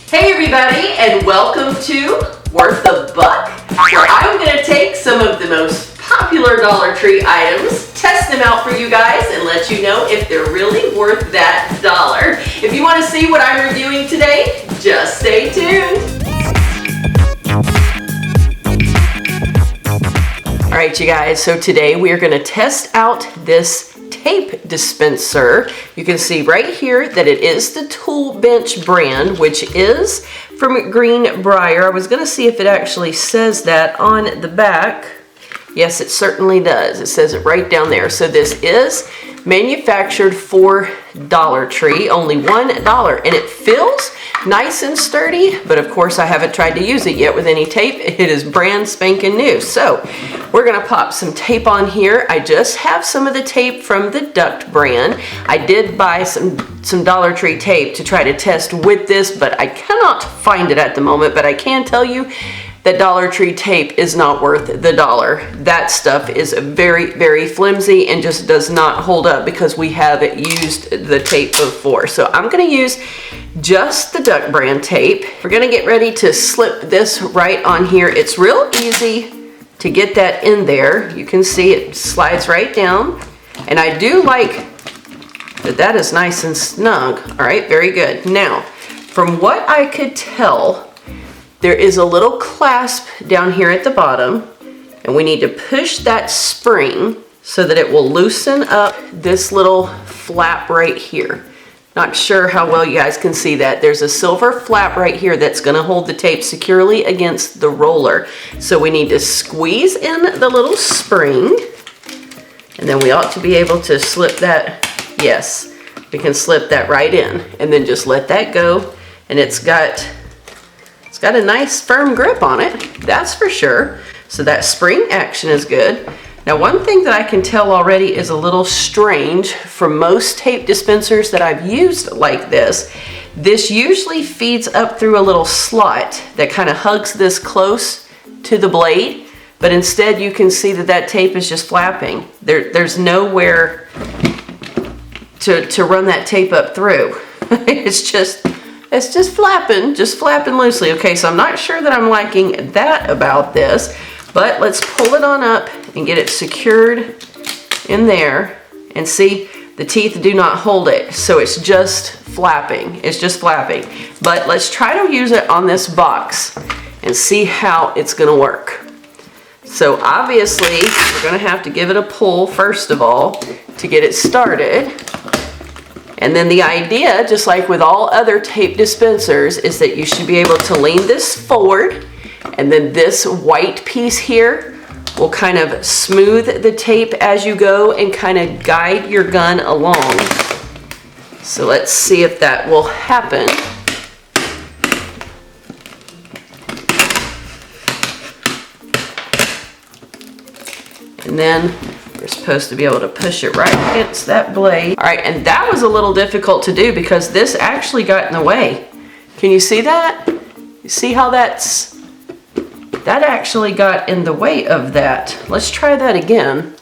Hey everybody, and welcome to Worth a Buck, where I'm going to take some of the most popular Dollar Tree items, test them out for you guys, and let you know if they're really worth that dollar. If you want to see what I'm reviewing today, just stay tuned. Alright you guys, so today we are going to test out this tape dispenser. You can see right here that it is the Tool Bench brand, which is from Greenbrier. I was going to see if it actually says that on the back. Yes, it certainly does. It says it right down there. So this is manufactured for Dollar Tree, only $1, and it feels nice and sturdy, but of course I haven't tried to use it yet with any tape. It is brand spanking new. So we're gonna pop some tape on here. I just have some of the tape from the Duct brand. I did buy some Dollar Tree tape to try to test with this, but I cannot find it at the moment, but I can tell you that Dollar Tree tape is not worth the dollar. That stuff is very, very flimsy and just does not hold up because we have used the tape before. So I'm gonna use just the Duct brand tape. We're gonna get ready to slip this right on here. It's real easy to get that in there. You can see it slides right down. And I do like that is nice and snug. All right, very good. Now, from what I could tell, there is a little clasp down here at the bottom, and we need to push that spring so that it will loosen up this little flap right here. Not sure how well you guys can see that. There's a silver flap right here that's going to hold the tape securely against the roller. So we need to squeeze in the little spring, and then we ought to be able to slip that. Yes, we can slip that right in, and then just let that go, and it's got a nice firm grip on it, that's for sure. So that spring action is good. Now one thing that I can tell already is a little strange from most tape dispensers that I've used like this. This usually feeds up through a little slot that kind of hugs this close to the blade, but instead you can see that tape is just flapping. There's nowhere to run that tape up through. It's just flapping loosely. Okay, so I'm not sure that I'm liking that about this, but let's pull it on up and get it secured in there, and see the teeth do not hold it, so it's just flapping. It's just flapping. But let's try to use it on this box and see how it's gonna work. So obviously we're gonna have to give it a pull first of all to get it started. And then the idea, just like with all other tape dispensers, is that you should be able to lean this forward, and then this white piece here will kind of smooth the tape as you go and kind of guide your gun along. So let's see if that will happen. And then we're supposed to be able to push it right against that blade. All right, and that was a little difficult to do because this actually got in the way. Can you see that? You see how that actually got in the way of that. Let's try that again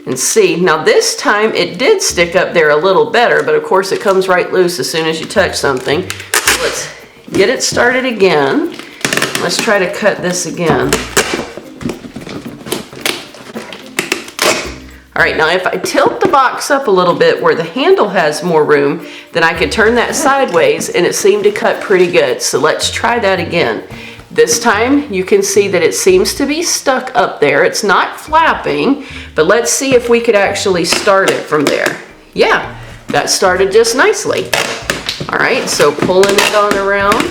and see. Now this time it did stick up there a little better, but of course it comes right loose as soon as you touch something. So let's get it started again. Let's try to cut this again. All right, now if I tilt the box up a little bit where the handle has more room, then I could turn that sideways and it seemed to cut pretty good. So let's try that again. This time you can see that it seems to be stuck up there. It's not flapping, but let's see if we could actually start it from there. Yeah, that started just nicely. All right, so pulling it on around,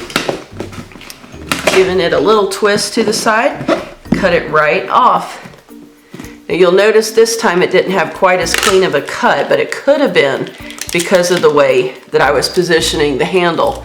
giving it a little twist to the side, cut it right off. Now you'll notice this time it didn't have quite as clean of a cut, but it could have been because of the way that I was positioning the handle.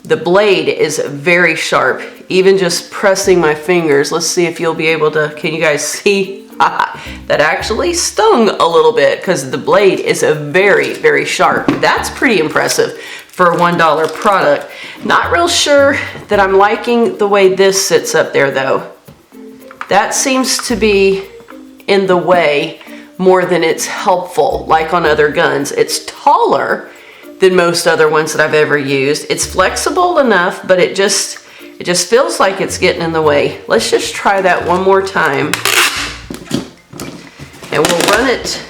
The blade is very sharp. Even just pressing my fingers, let's see if you'll be able to, can you guys see? That actually stung a little bit because the blade is very, very sharp. That's pretty impressive for a $1 product. Not real sure that I'm liking the way this sits up there though. That seems to be in the way more than it's helpful, like on other guns. It's taller, than most other ones that I've ever used. It's flexible enough, but it just feels like it's getting in the way. Let's just try that one more time. And we'll run it.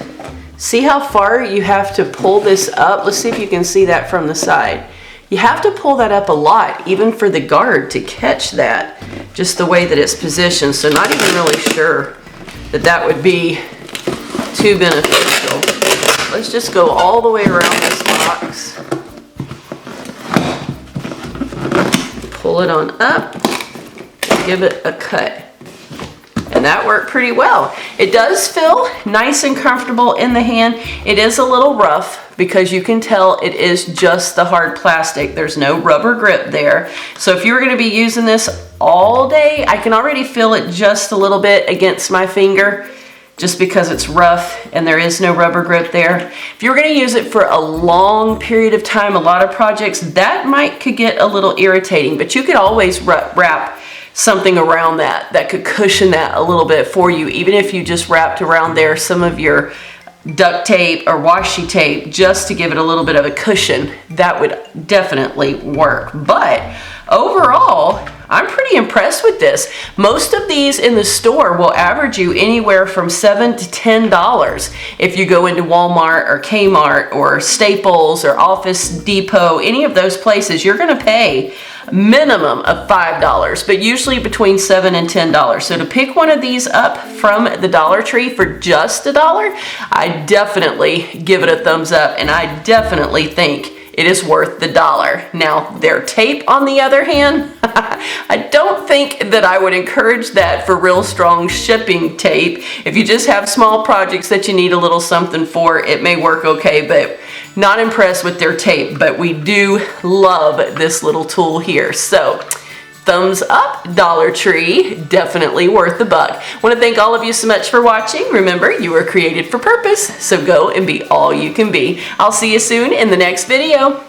See how far you have to pull this up? Let's see if you can see that from the side. You have to pull that up a lot, even for the guard, to catch that, just the way that it's positioned. So not even really sure that that would be too beneficial. Let's just go all the way around this box. Pull it on up, give it a cut. And that worked pretty well. It does feel nice and comfortable in the hand. It is a little rough because you can tell it is just the hard plastic. There's no rubber grip there. So if you were gonna be using this all day, I can already feel it just a little bit against my finger, just because it's rough and there is no rubber grip there. If you're gonna use it for a long period of time, a lot of projects, that could get a little irritating, but you could always wrap something around that could cushion that a little bit for you, even if you just wrapped around there some of your duct tape or washi tape just to give it a little bit of a cushion. That would definitely work. But overall, I'm pretty impressed with this. Most of these in the store will average you anywhere from $7 to $10. If you go into Walmart or Kmart or Staples or Office Depot, any of those places, you're gonna pay minimum of $5, but usually between $7 and $10. So to pick one of these up from the Dollar Tree for just $1, I definitely give it a thumbs up, and I definitely think it is worth the $1. Now, their tape, on the other hand, I don't think that I would encourage that for real strong shipping tape. If you just have small projects that you need a little something for, it may work okay, but not impressed with their tape. But we do love this little tool here. So, thumbs up, Dollar Tree, definitely worth the buck. Want to thank all of you so much for watching. Remember, you were created for purpose, so go and be all you can be. I'll see you soon in the next video.